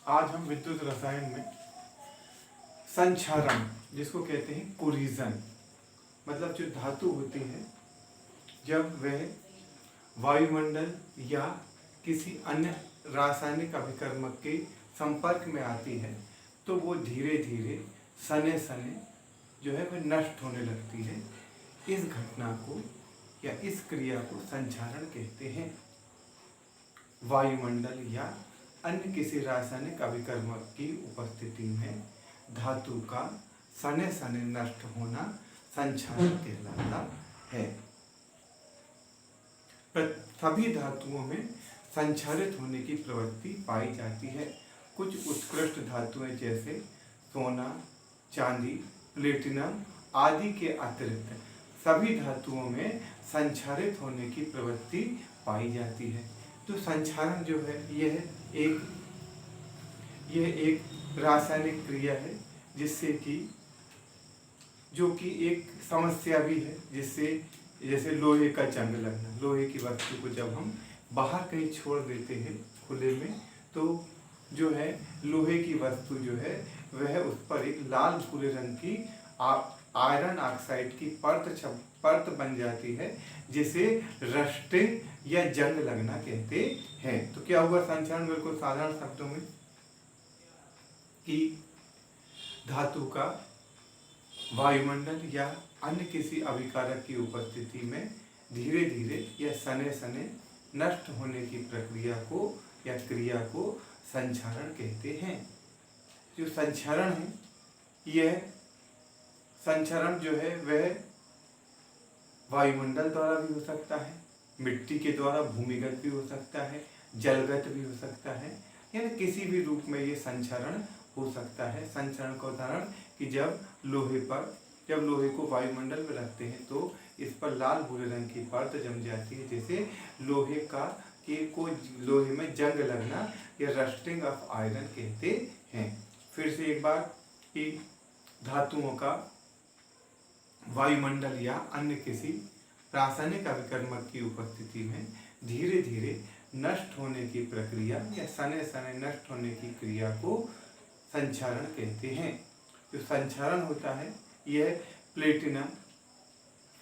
आज हम विद्युत रसायन में संक्षारण, जिसको कहते हैं कोरिजन, मतलब जो धातु होती है जब वह वायुमंडल या किसी अन्य रासायनिक अभिकर्मक के संपर्क में आती है तो वो धीरे धीरे सने सने जो है वह नष्ट होने लगती है। इस घटना को या इस क्रिया को संक्षारण कहते हैं। वायुमंडल या अन्य किसी रासायनिक अभिकर्मक की उपस्थिति में धातु का सने सने नष्ट होना संक्षारण कहलाता है। सभी धातुओं में संक्षारित होने की प्रवृत्ति पाई जाती है। कुछ उत्कृष्ट धातुएं जैसे सोना, चांदी, प्लेटिनम आदि के अतिरिक्त सभी धातुओं में संक्षारित होने की प्रवृत्ति पाई जाती है। तो संक्षारण जो है यह एक रासायनिक क्रिया है जिससे कि जो कि एक समस्या भी है, जिससे जैसे लोहे का जंग लगना। लोहे की वस्तु को जब हम बाहर कहीं छोड़ देते हैं खुले में तो जो है लोहे की वस्तु जो है वह उस पर एक लाल भूरे रंग की आयरन ऑक्साइड की परत बन जाती है, जिसे रस्टिंग या जंग लगना कहते हैं। तो क्या हुआ संक्षारण? बिल्कुल साधारण शब्दों में कि धातु का वायुमंडल या अन्य किसी अभिकारक की उपस्थिति में धीरे धीरे या सने सने नष्ट होने की प्रक्रिया को या क्रिया को संक्षारण कहते हैं। जो संक्षारण है, यह संक्षारण जो है वह वायुमंडल द्वारा भी हो सकता है, मिट्टी के द्वारा भूमिगत भी हो सकता है, जलगत भी हो सकता है, यानी किसी भी रूप में ये संक्षारण हो सकता है। संक्षारण का उदाहरण कि जब लोहे को वायुमंडल में रखते हैं तो इस पर लाल भूरे रंग की परत जम जाती है, जैसे लोहे में जंग लगना या रस्टिंग ऑफ आयरन कहते हैं। फिर से एक बार कि धातुओं का वायुमंडल या अन्य किसी रासायनिक अभिकर्मक की उपस्थिति में धीरे धीरे नष्ट होने की प्रक्रिया या सने सने नष्ट होने की क्रिया को संक्षारण कहते हैं। जो संक्षारण होता है यह प्लेटिनम,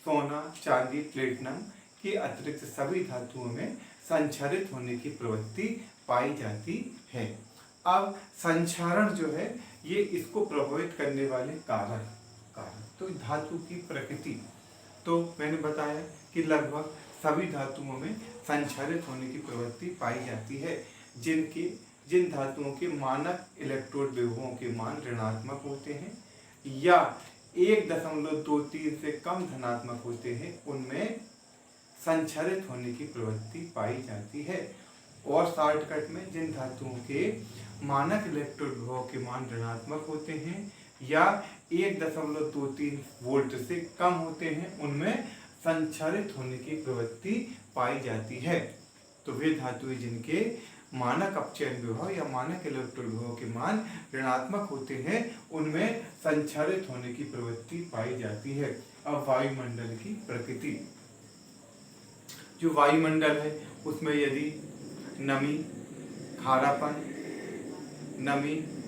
सोना, चांदी, प्लेटिनम के अतिरिक्त सभी धातुओं में संक्षारित होने की प्रवृत्ति पाई जाती है। अब संक्षारण जो है ये इसको प्रभावित करने वाले कारक तो धातु की प्रकृति, तो मैंने बताया कि लगभग सभी धातुओं में संक्षारित होने की प्रवृत्ति पाई जाती है। जिन धातुओं के मानक इलेक्ट्रोड विभवों के मान ऋणात्मक होते हैं या 1.23 से कम धनात्मक होते हैं, उनमें संक्षारित होने की प्रवृत्ति पाई जाती है। और शॉर्टकट में जिन धातुओं के मानक इलेक्ट्रोड विभव के मान ऋणात्मक होते हैं या 1.23 वोल्ट से कम होते हैं, उनमें संक्षारित होने की प्रवृत्ति पाई जाती है। तो वे धातुएं जिनके मानक अपचयन विभव या मानक इलेक्ट्रोड विभव के मान ऋणात्मक होते हैं, उनमें संक्षारित होने की प्रवृत्ति पाई जाती है। अब वायुमंडल की प्रकृति, जो वायुमंडल है उसमें यदि नमी,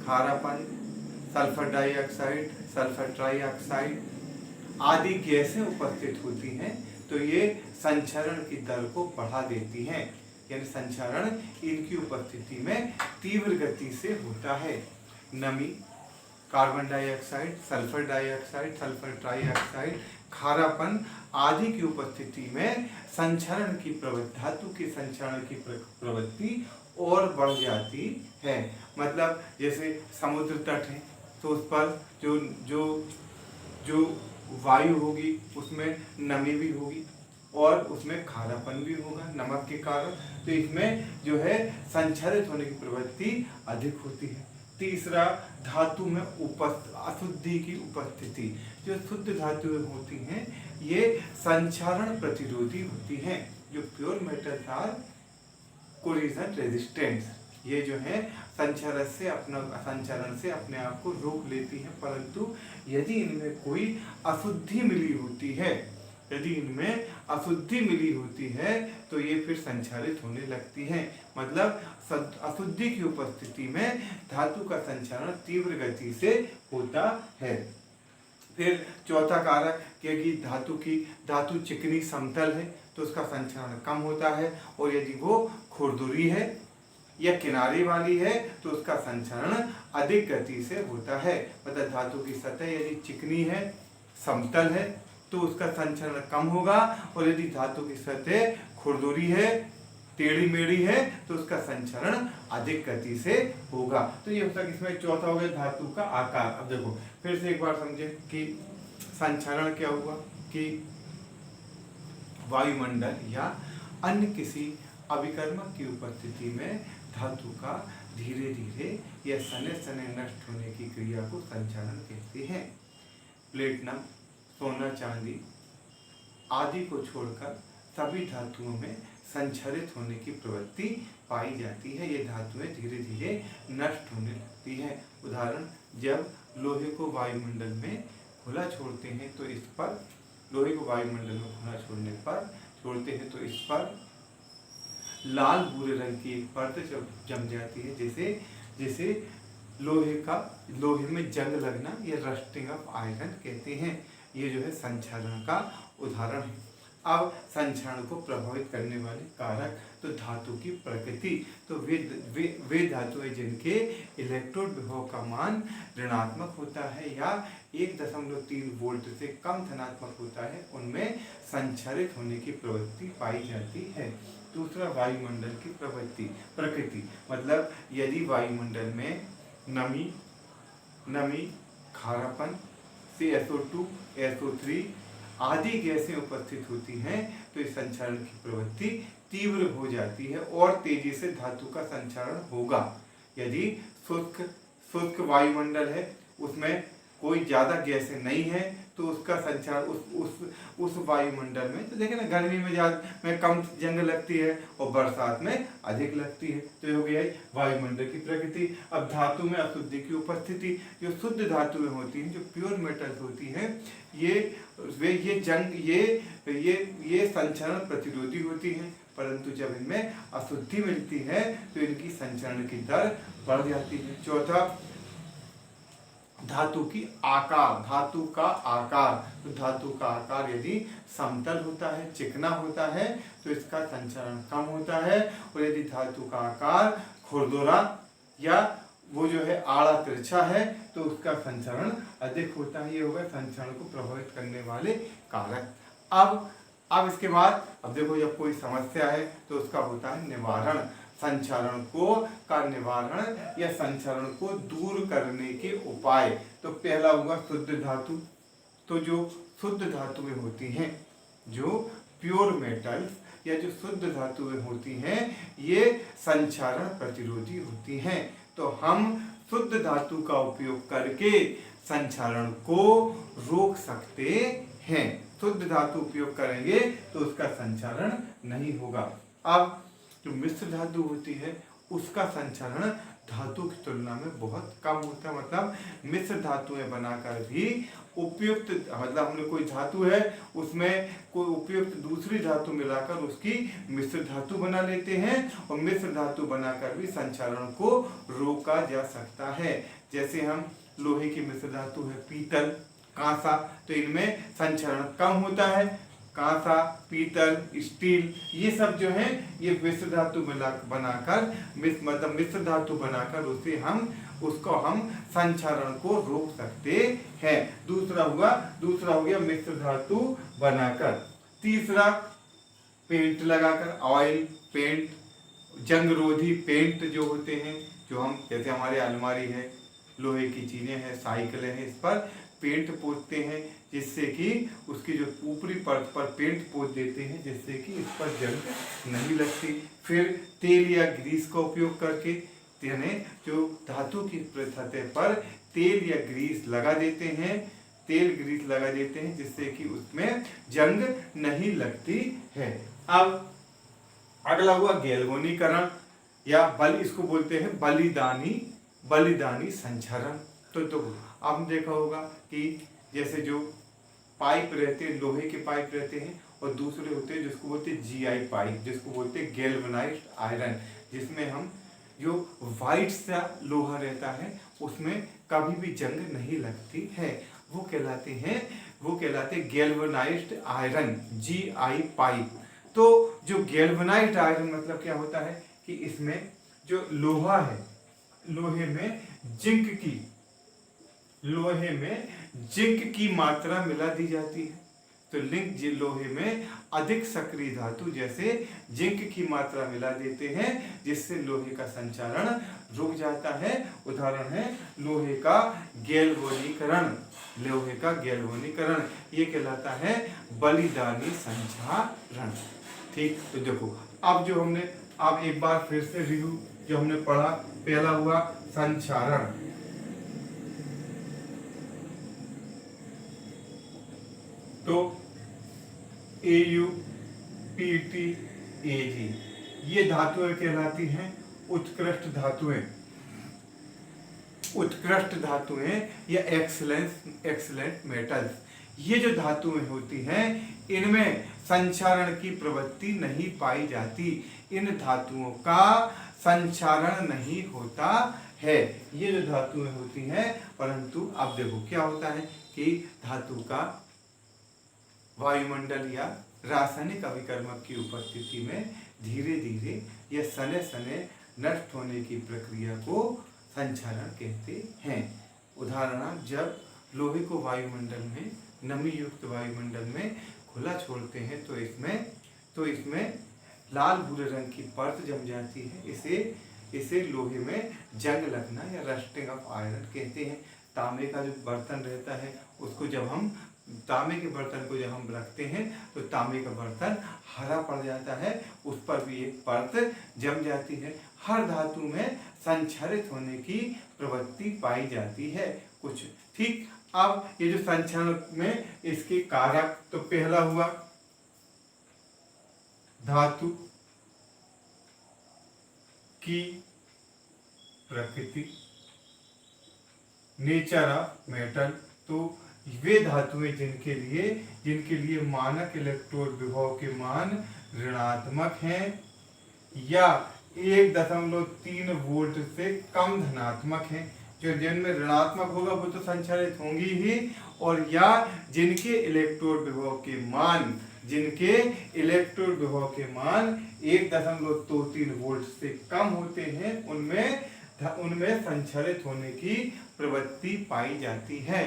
खारापन, सल्फर डाइऑक्साइड, सल्फर ट्राइऑक्साइड आदि गैसें उपस्थित होती हैं तो ये संक्षारण की दर को बढ़ा देती हैं, यानी संक्षारण इनकी उपस्थिति में तीव्र गति से होता है। नमी, carbon dioxide, sulphur dioxide, sulphur trioxide, खारापन आदि की उपस्थिति में संक्षारण की प्रवृत्ति, धातु के संक्षारण की प्रवृत्ति और बढ़ जाती है। मतलब जैसे समुद्र तट है तो उस पर जो वायु होगी उसमें नमी भी होगी और उसमें खारापन भी होगा नमक के कारण, तो इसमें जो है संक्षारित होने की प्रवृत्ति अधिक होती है। तीसरा, धातु में अशुद्धि की उपस्थिति। जो शुद्ध धातुएं होती हैं ये संक्षारण प्रतिरोधी होती हैं। जो pure metals are collision resistant, ये जो है संक्षारण से अपने आप को रोक लेती हैं, परंतु यदि इनमें कोई अशुद्धि मिली होती है तो ये फिर संचारित होने लगती हैं। मतलब अशुद्धि की उपस्थिति में धातु का संचारण तीव्र गति से होता है। फिर चौथा कारक कि धातु चिकनी समतल है तो उसका संचारण कम होता है, और यदि वो खुरदुरी है या किनारे वाली है तो उसका संचारण अधिक गति से होता है। मतलब धातु की सतह यदि चिकनी है, समतल है, तो उसका संचारण कम होगा, और यदि धातु की सतह खुरदुरी है, टेढ़ी मेढ़ी है, तो उसका संचारण अधिक गति से होगा। तो ये होता है, इसमें चौथा हो गया धातु का आकार। अब देखो फिर से एक बार समझे कि संचारण क्या हुआ कि वायुमंडल या अन्य किसी अभिकर्मक की उपस्थिति में धातु का धीरे धीरे या सने सने नष्ट होने की क्रिया को संचारण कहते हैं। प्लेटिनम, सोना, चांदी आदि को छोड़कर सभी धातुओं में संचरित होने की प्रवृत्ति पाई जाती है। ये धातुएं धीरे धीरे नष्ट होने लगती है। उदाहरण, जब लोहे को वायुमंडल में खुला छोड़ते हैं तो इस पर लोहे को वायुमंडल में खुला छोड़ते हैं तो इस पर लाल भूरे रंग की एक परत जम जाती है, जैसे लोहे में जंग लगना या रस्टिंग ऑफ आयरन कहते हैं। ये जो है संचारण का उदाहरण है। अब संचारण को प्रभावित करने वाले कारक, तो धातु की प्रकृति, तो वे धातुएं जिनके इलेक्ट्रोड विभव का मान ऋणात्मक होता है या 1.3 वोल्ट से कम धनात्मक होता है, उनमें संचारित होने की प्रवृत्ति पाई जाती है। दूसरा, वायुमंडल की प्रकृति, मतलब यदि वायुमंडल में नमी, खारापन, CO2, SO3 आदि गैसें उपस्थित होती हैं तो इस संचारण की प्रवृत्ति तीव्र हो जाती है और तेजी से धातु का संचारण होगा। यदि शुष्क वायुमंडल है, उसमें कोई ज्यादा गैसें नहीं है, तो उसका संचारण उस वायुमंडल में, तो देखें ना, गर्मी में कम जंग लगती है और बरसात में अधिक लगती है। तो ये हो गया वायुमंडल की प्रकृति। अब धातु में अशुद्धि की उपस्थिति, जो शुद्ध धातुएं होती हैं, जो प्योर मेटल्स होती हैं, ये संचरण प्रतिरोधी होती हैं, परंतु जब इनमें अशुद्धि मिलती है तो इनकी संचरण की दर बढ़ जाती है। चौथा, धातु का आकार, तो धातु का आकार यदि समतल होता है, चिकना होता है, तो इसका संचरण कम होता है, और यदि धातु का आकार खुरदुरा या वो जो है आड़ा तिरछा है तो उसका संचरण अधिक होता है। ये हो गया संचरण को प्रभावित करने वाले कारक। अब इसके बाद, अब देखो, जब कोई समस्या है तो उसका होता है निवारण। संचरण का निवारण या संचरण को दूर करने के उपाय। तो पहला होगा शुद्ध धातु। तो जो शुद्ध धातुएं होती हैं, जो प्योर मेटल्स या जो शुद्ध धातुएं होती हैं, ये संचरण प्रतिरोधी होती हैं। तो हम शुद्ध धातु का उपयोग करके संचरण को रोक सकते हैं। शुद्ध धातु उपयोग करेंगे तो उसका संचरण नहीं होगा। अब जो मिश्र धातु होती है उसका संचरण धातु की तुलना में बहुत कम होता है। मतलब मिश्र धातुएं बनाकर भी उपयुक्त, मतलब हमने कोई धातु है उसमें कोई उपयुक्त दूसरी धातु मिलाकर उसकी मिश्र धातु बना लेते हैं, और मिश्र धातु बनाकर भी संचरण को रोका जा सकता है। जैसे हम लोहे की मिश्र धातु है पीतल, कांसा, तो इनमें संचरण कम होता है। कांसा, पीतल, स्टील, ये सब जो है ये मिश्र धातु बनाकर मिश्र धातु बनाकर उसको हम संचरण को रोक सकते हैं। दूसरा हो गया मिश्र धातु बनाकर। तीसरा, पेंट लगाकर, ऑयल पेंट, जंगरोधी पेंट जो होते हैं, जो हम जैसे हमारे अलमारी है, लोहे की चीजें हैं, साइकिलें हैं, इस पर पेंट पोतते हैं, जिससे कि उसकी जो ऊपरी परत पर पेंट पोत देते हैं, जिससे कि इस पर जंग नहीं लगती। फिर तेल या ग्रीस का उपयोग करके, यानी जो धातु की सतह पर तेल या ग्रीस लगा देते हैं, जिससे कि उसमें जंग नहीं लगती है। अब अगला हुआ गैल्वेनीकरण या इसको बोलते हैं बलिदानी संचरण। तो आपने देखा होगा कि जैसे जो पाइप रहते हैं, लोहे के पाइप रहते हैं, और दूसरे होते हैं जिसको बोलते हैं GI पाइप, जिसको बोलते हैं गैल्वेनाइज्ड आयरन, जिसमें हम जो वाइट सा लोहा रहता है उसमें कभी भी जंग नहीं लगती है, वो कहलाते गैल्वेनाइज्ड आयरन, GI पाइप। तो जो गैल्वेनाइज्ड आयरन मतलब क्या होता है कि इसमें जो लोहा है, लोहे में जिंक की मात्रा मिला दी जाती है। तो लोहे में अधिक सक्रिय धातु जैसे जिंक की मात्रा मिला देते हैं, जिससे लोहे का संचारण रुक जाता है। उदाहरण है लोहे का गैल्वेनीकरण, ये कहलाता है बलिदानी संचारण। ठीक, तो देखो अब एक बार फिर से रिव्यू जो हमने पढ़ा, पहला हुआ संचारण, तो AU PT AG ये धातुएं कहलाती हैं उत्कृष्ट धातुएं या एक्सीलेंट मेटल्स। ये जो धातुएं होती हैं इनमें संचारण की प्रवृत्ति नहीं पाई जाती, इन धातुओं का संचारण नहीं होता है, ये जो धातुएं होती हैं। परंतु अब देखो क्या होता है कि धातु का वायुमंडल या रासायनिक अभिकर्मक की उपस्थिति में धीरे धीरे या सने सने नष्ट होने की प्रक्रिया को संचारण कहते हैं। उदाहरण, जब लोहे को वायुमंडल में, नमी युक्त वायुमंडल में खुला छोड़ते हैं तो इसमें लाल भूरे रंग की परत जम जाती है, इसे लोहे में जंग लगना या रस्टिंग ऑफ आयरन कहते हैं। तांबे का जो बर्तन रहता है उसको तांबे के बर्तन को जब हम रखते हैं तो तांबे का बर्तन हरा पड़ जाता है, उस पर भी एक परत जम जाती है। हर धातु में संचारित होने की प्रवृत्ति पाई जाती है कुछ। ठीक, अब ये जो संचारण में इसके कारक, तो पहला हुआ धातु की प्रकृति, नेचर ऑफ मेटल। तो वे धातुएं जिनके लिए मानक इलेक्ट्रोड विभव के मान ऋणात्मक हैं या 1.3 वोल्ट से कम धनात्मक हैं, जो जिनमें ऋणात्मक होगा वो तो संचारित होंगी ही, और या जिनके इलेक्ट्रोड विभव के मान 1.23 वोल्ट से कम होते हैं, उनमें संचारित होने की प्रवृत्ति पाई जाती है।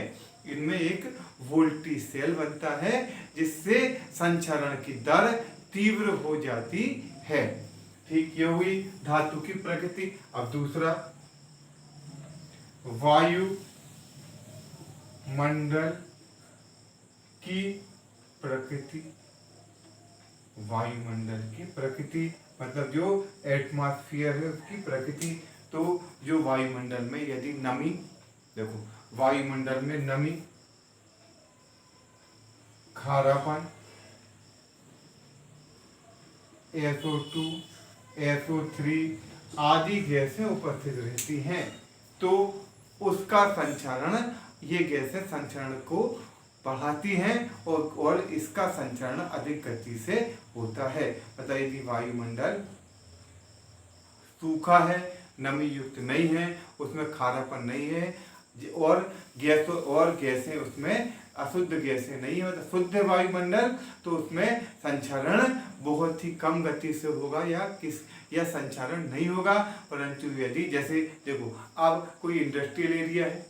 इनमें एक वोल्टी सेल बनता है जिससे संचारण की दर तीव्र हो जाती है। ठीक, ये हुई धातु की प्रकृति। अब दूसरा, वायु मंडल की प्रकृति। वायुमंडल की प्रकृति मतलब जो एटमॉस्फेयर है उसकी प्रकृति। तो जो वायुमंडल में यदि नमी, देखो वायुमंडल में नमी, खारापन, SO2, SO3 आदि गैसें उपस्थित रहती हैं, तो उसका संचारण, ये गैसें संचारण को बढ़ाती हैं और इसका संचारण अधिक गति से होता है। मतलब यदि वायुमंडल सूखा है, नमी युक्त नहीं है, उसमें खारापन नहीं है और गैसें उसमें अशुद्ध गैसें नहीं है, मतलब शुद्ध वायुमंडल, तो उसमें संचारण बहुत ही कम गति से होगा या संचारण नहीं होगा। परंतु यदि जैसे देखो अब कोई इंडस्ट्रियल एरिया है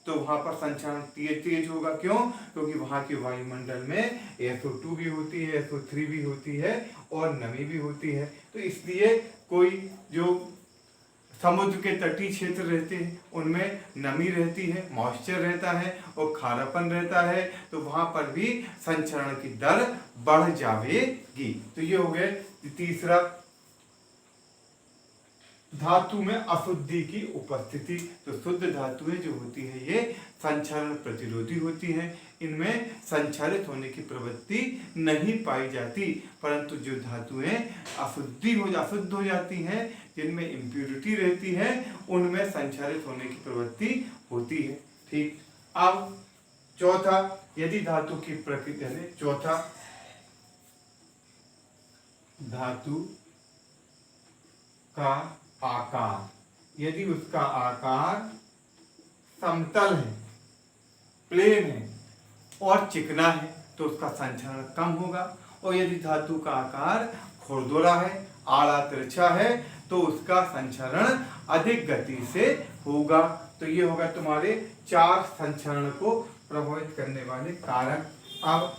तो वहां पर संचारण तेज होगा। क्यों? क्योंकि वहां के वायुमंडल में SO2 भी होती है, SO3 भी होती है और नमी भी होती है। तो इसलिए कोई जो समुद्र के तटीय क्षेत्र रहते हैं उनमें नमी रहती है, मॉइस्चर रहता है और खारापन रहता है, तो वहां पर भी संचरण की दर बढ़ जाएगी। तो ये हो गया तीसरा, धातु में अशुद्धि की उपस्थिति। तो शुद्ध धातुएं जो होती है ये संचारण प्रतिरोधी होती हैं, इनमें संचारित होने की प्रवृत्ति नहीं पाई जाती। परंतु जो धातुएं अशुद्ध हो जाती हैं, जिनमें इम्प्यूरिटी रहती है, उनमें संचारित होने की प्रवृत्ति होती है। ठीक, अब चौथा, यदि धातु की प्रकृति, चौथा धातु का आकार, यदि उसका आकार समतल है, प्लेन है और चिकना है तो उसका संचरण कम होगा, और यदि धातु का आकार खुरदुरा है, आड़ा तिरछा है तो उसका संचरण अधिक गति से होगा। तो ये होगा तुम्हारे 4 संचरण को प्रभावित करने वाले कारक। अब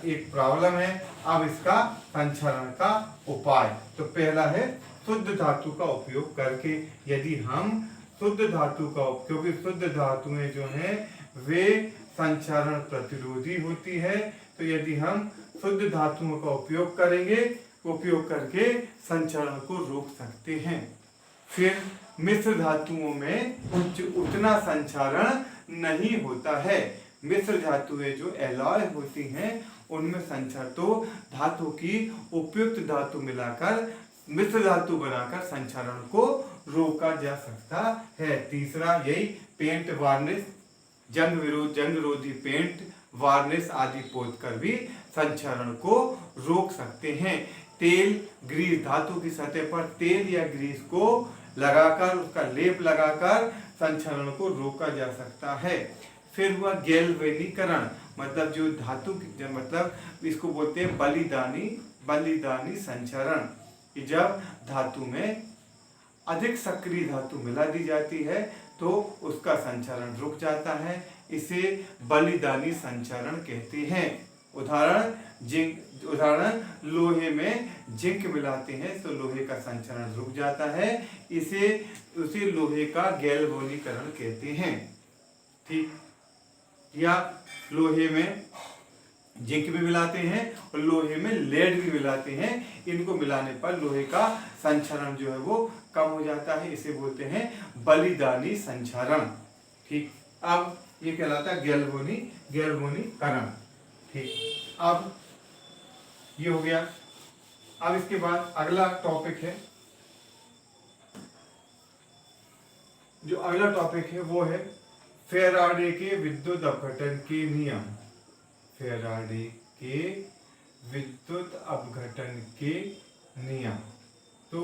एक प्रॉब्लम है, अब इसका संचरण का उपाय। तो पहला है शुद्ध धातु का उपयोग करके, यदि हम शुद्ध धातु का, क्योंकि शुद्ध धातुएं जो हैं वे संचरण प्रतिरोधी होती है, तो यदि हम शुद्ध धातुओं का उपयोग करेंगे, उपयोग करके संचरण को रोक सकते हैं। फिर मिश्र धातुओं में उतना संचरण नहीं होता है। मिश्र धातुएं जो एलॉय होती हैं उनमें संचरण, तो धातु की उपयुक्त धातु मिलाकर मिश्र धातु बनाकर संचरण को रोका जा सकता है। तीसरा यही पेंट वार्निश, जंग रोधी पेंट वार्निश आदि पोत कर भी संचरण को रोक सकते हैं। तेल, ग्रीस, धातु की सतह पर तेल या ग्रीस को लगाकर, उसका लेप लगाकर संचरण को रोका जा सकता है। फिर हुआ गैल्वेनीकरण, मतलब जो धातु की, मतलब इसको बोलते हैं बलिदानी संचरण, कि जब धातु में अधिक सक्रिय धातु मिला दी जाती है तो उसका संचरण रुक जाता है, इसे बलिदानी संचरण कहते हैं। उदाहरण लोहे में जिंक मिलाते हैं तो लोहे का संचरण रुक जाता है, उसे लोहे का गैल्वेनीकरण कहते हैं। ठीक, या लोहे में जिंक भी मिलाते हैं और लोहे में लेड भी मिलाते हैं, इनको मिलाने पर लोहे का संचरण जो है वो कम हो जाता है, इसे बोलते हैं बलिदानी संचरण। ठीक, अब ये कहलाता है गैल्वेनीकरण। ठीक, अब ये हो गया। अब इसके बाद अगला टॉपिक है, जो अगला टॉपिक है वो है फैराडे के विद्युत अपघटन के नियम। फैराडे के विद्युत अपघटन के नियम। तो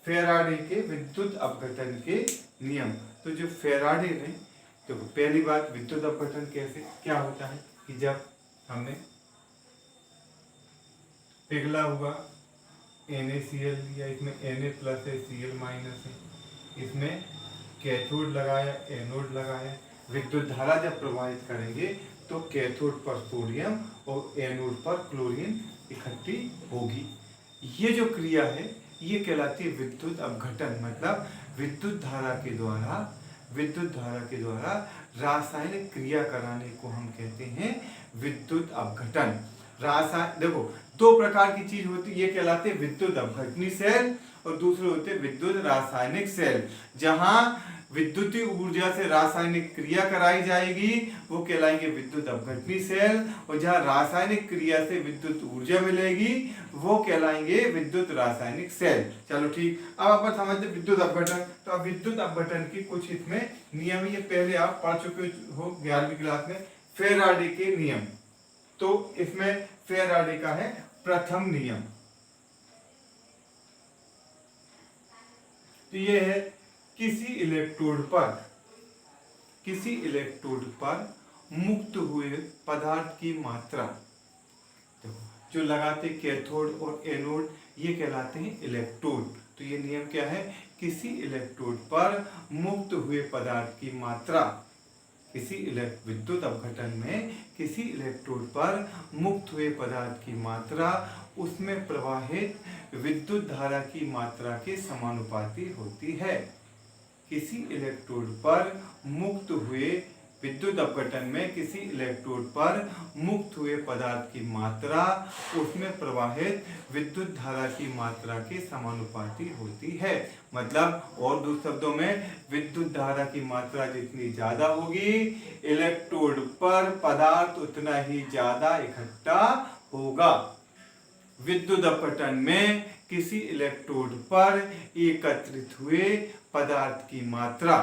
फैराडे के विद्युत अपघटन के नियम, तो जो फैराडे ने, तो पहली बात विद्युत अपघटन कैसे क्या होता है कि जब हमने पिघला हुआ NaCl लिया, इसमें Na+ है, Cl- है, इसमें कैथोड लगाया, एनोड लगाया, विद्युत धारा जब प्रवाहित करेंगे तो कैथोड पर सोडियम और एनोड पर क्लोरीन इकट्ठी होगी। ये जो क्रिया है ये कहलाती है विद्युत अपघटन, मतलब विद्युत धारा के द्वारा रासायनिक क्रिया कराने को हम कहते हैं विद्युत अपघटन। देखो 2 प्रकार की चीज होती है, ये कहलाते हैं विद्युत अपघटनी सेल और दूसरे होते हैं विद्युत रासायनिक सेल। जहां विद्युतीय ऊर्जा से रासायनिक क्रिया कराई जाएगी वो कहलाएंगे विद्युत अपघटनी सेल, और जहां रासायनिक क्रिया से विद्युत ऊर्जा मिलेगी वो कहलाएंगे विद्युत रासायनिक सेल। चलो ठीक, अब अपन समझते विद्युत अपघटन। तो अब विद्युत अपघटन की कुछ इसमें नियम, ये पहले आप पढ़ चुके हो 11वीं क्लास में, फैराडे के नियम। तो इसमें फैराडे का है प्रथम नियम, तो ये है किसी इलेक्ट्रोड पर मुक्त हुए पदार्थ की मात्रा, जो लगाते कैथोड और एनोड ये कहलाते हैं इलेक्ट्रोड। तो ये नियम क्या है, किसी इलेक्ट्रोड पर मुक्त हुए पदार्थ की मात्रा, विद्युत अपघटन में किसी इलेक्ट्रोड पर मुक्त हुए पदार्थ की मात्रा उसमें प्रवाहित विद्युत धारा की मात्रा के समानुपाती होती है। किसी इलेक्ट्रोड पर मुक्त हुए विद्युत अपघटन में किसी इलेक्ट्रोड पर मुक्त हुए पदार्थ की मात्रा उसमें प्रवाहित विद्युत धारा की मात्रा के समानुपाती होती है। मतलब और दूसरे शब्दों में, विद्युत धारा की मात्रा जितनी ज्यादा होगी इलेक्ट्रोड पर पदार्थ उतना ही ज्यादा इकट्ठा होगा। विद्युत अपघटन में किसी इलेक्ट्रोड पर एकत्रित हुए पदार्थ की मात्रा,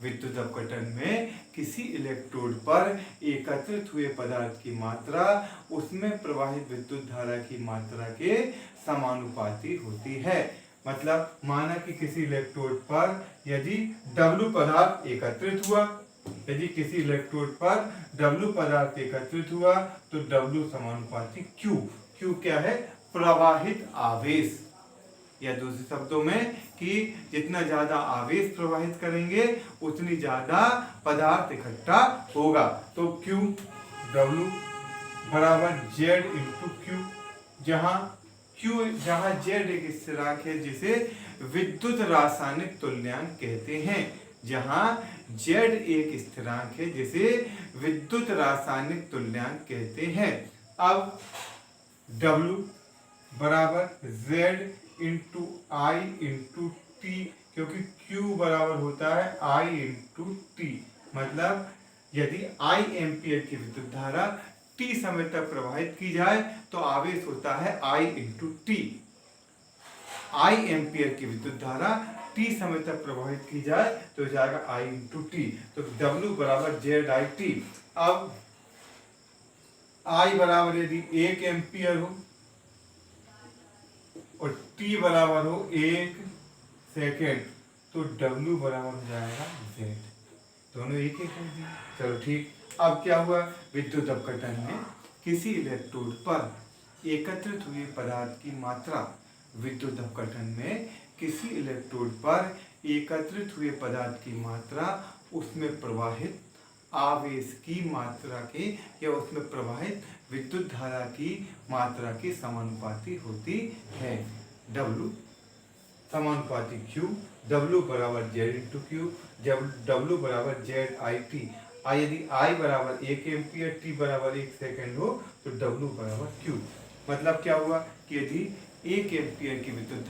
विद्युत अपघटन में किसी इलेक्ट्रोड पर एकत्रित हुए पदार्थ की मात्रा उसमें प्रवाहित विद्युत धारा की मात्रा के समानुपाती होती है। मतलब माना कि किसी इलेक्ट्रोड पर यदि W पदार्थ एकत्रित हुआ, यदि किसी इलेक्ट्रोड पर W पदार्थ एकत्रित हुआ तो W समानुपाती Q। Q क्या है? प्रवाहित आवेश, या दूसरे शब्दों में कि जितना ज्यादा आवेश प्रवाहित करेंगे उतनी ज्यादा पदार्थ इकट्ठा होगा। तो Q W बराबर Z इंटू Q, जहां Z एक स्थिरांक है जिसे विद्युत रासायनिक तुल्यांक कहते हैं। जहां Z एक स्थिरांक है जिसे विद्युत रासायनिक तुल्यांक कहते हैं। अब W बराबर Z into I into T, क्योंकि Q बराबर होता है I इंटू T। मतलब यदि I एम्पियर की विद्युत धारा T समय तक प्रवाहित की जाए तो आवेश होता है I into T। I ampere की विद्युत धारा T समय तक प्रवाहित की जाए तो जाएगा I इंटू T। तो W बराबर ZIT। अब I बराबर यदि 1 एम्पियर हो और T बराबर हो 1 सेकेंड तो W बराबर हो जाएगा Z। दोनों एक एक कर दिए। चलो ठीक। अब क्या हुआ? विद्युत अपघटन में किसी इलेक्ट्रोड पर एकत्रित हुए पदार्थ की मात्रा, विद्युत अपघटन में किसी इलेक्ट्रोड पर एकत्रित हुए पदार्थ की मात्रा उसमें प्रवाहित आवेश की मात्रा के या उसमें प्रवाहित विद्युत धारा की मात्रा के समानुपाती होती है। W समानुपाती Q, W बराबर Z इंटू Q, W बराबर ZIT। यदि I बराबर 1 एम्पियर, T बराबर 1 सेकेंड हो तो W बराबर Q। मतलब क्या हुआ कि यदि 1 एम्पियर की विद्युत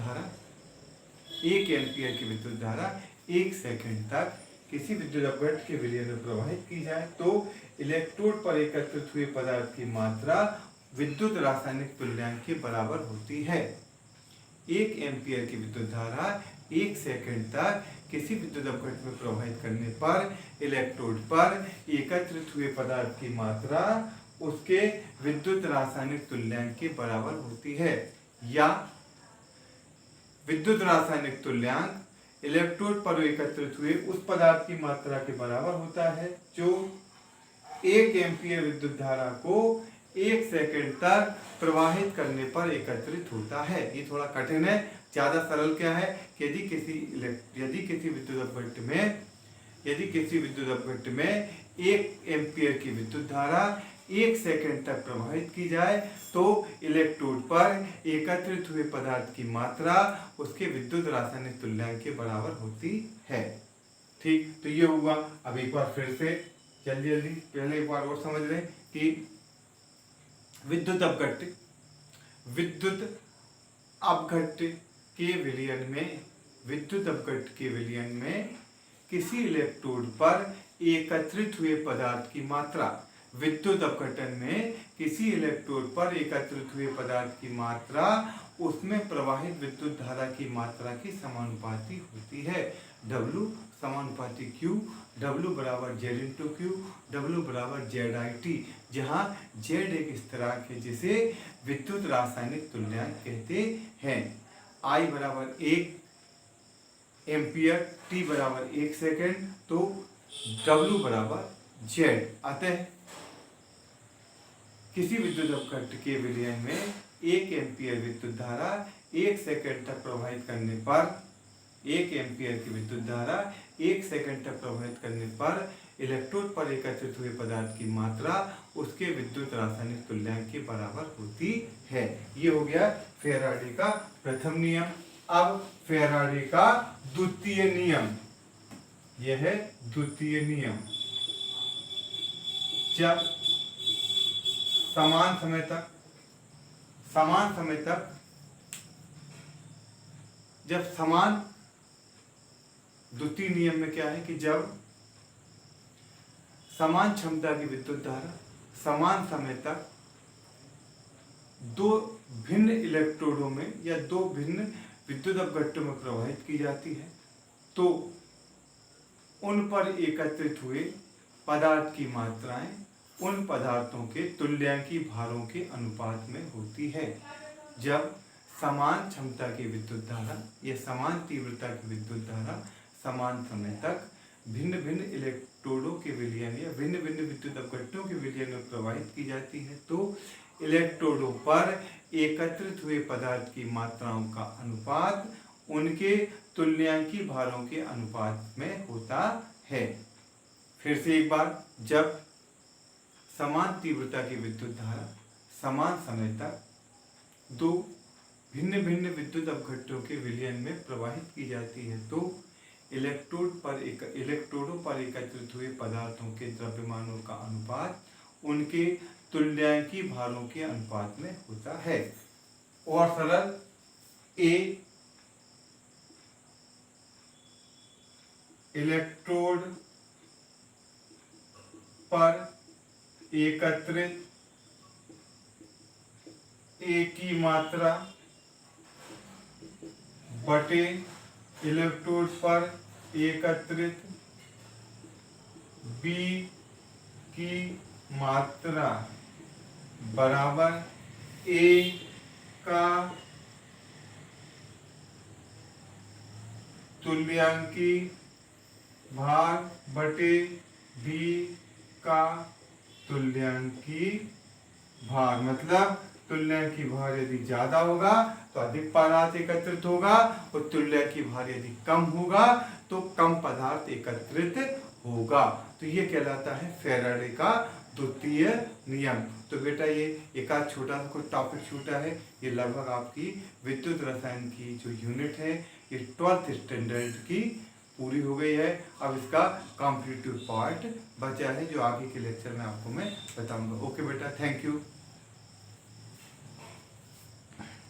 धारा 1 सेकेंड तक किसी विद्युत अपघटन के विलयन में प्रवाहित की जाए तो इलेक्ट्रोड पर एकत्रित हुए पदार्थ की मात्रा विद्युत रासायनिक तुल्यांक के बराबर होती है। 1 एम्पियर की विद्युत धारा 1 सेकेंड तक किसी विद्युत अपघटन में प्रवाहित करने पर इलेक्ट्रोड पर एकत्रित हुए पदार्थ की मात्रा उसके विद्युत रासायनिक तुल्यांक के बराबर होती है। या विद्युत रासायनिक तुल्यांक इलेक्ट्रोड पर एकत्रित हुए उस पदार्थ की मात्रा के बराबर होता है जो 1 एम्पियर विद्युत धारा को 1 सेकेंड तक प्रवाहित करने पर एकत्रित होता है। ये थोड़ा कठिन है। ज्यादा सरल क्या है कि यदि किसी विद्युत अपघटन में 1 एम्पियर की विद्युत धारा 1 सेकेंड तक प्रवाहित की जाए तो इलेक्ट्रोड पर एकत्रित हुए पदार्थ की मात्रा उसके विद्युत रासायनिक तुल्यांक के बराबर होती है। ठीक, तो ये हुआ। अब एक बार फिर से जल्दी पहले एक बार और समझ लें कि विद्युत अपघट्य के विलयन में किसी इलेक्ट्रोड पर एकत्रित हुए पदार्थ की मात्रा, विद्युत अपघटन में किसी इलेक्ट्रोड पर एकत्रित हुए पदार्थ की मात्रा उसमें प्रवाहित विद्युत धारा की मात्रा की समानुपाती होती है। W समानुपाती Q, W बराबर Z इंटू Q, W बराबर ZIT, जहाँ Z एक स्थिरांक है जिसे विद्युत रासायनिक तुल्यांक कहते हैं। I बराबर 1 एम्पियर, T बराबर 1 सेकेंड, तो W बराबर Z। अतः किसी विद्युत अपघट्य के विलयन में 1 एम्पियर विद्युत धारा 1 सेकेंड तक प्रवाहित करने पर 1 एम्पियर की विद्युत धारा 1 सेकेंड तक प्रवाहित करने पर इलेक्ट्रोड पर एकत्रित हुए पदार्थ की मात्रा उसके विद्युत रासायनिक तुल्यांक के बराबर होती है। ये हो गया फैराडे का प्रथम नियम। अब फैराडे का द्वितीय नियम, यह है द्वितीय नियम। जब समान समय तक जब समान द्वितीय नियम में क्या है कि जब समान क्षमता की विद्युत धारा समान समय तक दो भिन्न इलेक्ट्रोडों में या दो भिन्न विद्युत अपघट्यों में प्रवाहित की जाती है तो उन पर एकत्रित हुए पदार्थ की मात्राएं उन पदार्थों के तुल्यांकी भारों के अनुपात में होती है। जब समान क्षमता की विद्युत धारा या समान तीव्रता की विद्युत धारा समान समय तक भिन्न भिन्न इलेक्ट्रोडों के विलयन या भिन्न भिन्न विद्युत अपघट्टों के विलयन में प्रवाहित की जाती है, तो इलेक्ट्रोडों पर एकत्रित हुए पदार्थ की मात्राओं का अनुपात उनके तुल्यांकी भारों के अनुपात में होता है। फिर से एक बार, जब समान तीव्रता की विद्युत धारा समान समय तक दो भिन्न भिन्न विद्युत अपघट्टों के विलयन में प्रवाहित की जाती है, तो इलेक्ट्रोडों पर एकत्रित हुए पदार्थों के द्रव्यमानों का अनुपात उनके तुल्यांकी भारों के अनुपात में होता है। और सरल, ए इलेक्ट्रोड पर एकत्रित ए की मात्रा बटे इलेक्ट्रोड पर एकत्रित बी की मात्रा बराबर ए का तुल्यांकी भार बटे बी का तुल्यांकी भार। मतलब तुल्यांकी भार यदि ज्यादा होगा तो अधिक पदार्थ एकत्रित होगा और तुल्यांकी भार यदि कम होगा तो कम पदार्थ एकत्रित होगा। तो ये कहलाता है फैराडे का द्वितीय नियम। तो बेटा ये एक आध छोटा सा कोई टॉपिक छूटा है, ये लगभग आपकी विद्युत रसायन की जो यूनिट है ये 12th स्टैंडर्ड की पूरी हो गई है। अब इसका कॉम्पिटिटिव पार्ट बचा है जो आगे के लेक्चर में आपको मैं बताऊंगा। ओके बेटा, थैंक यू।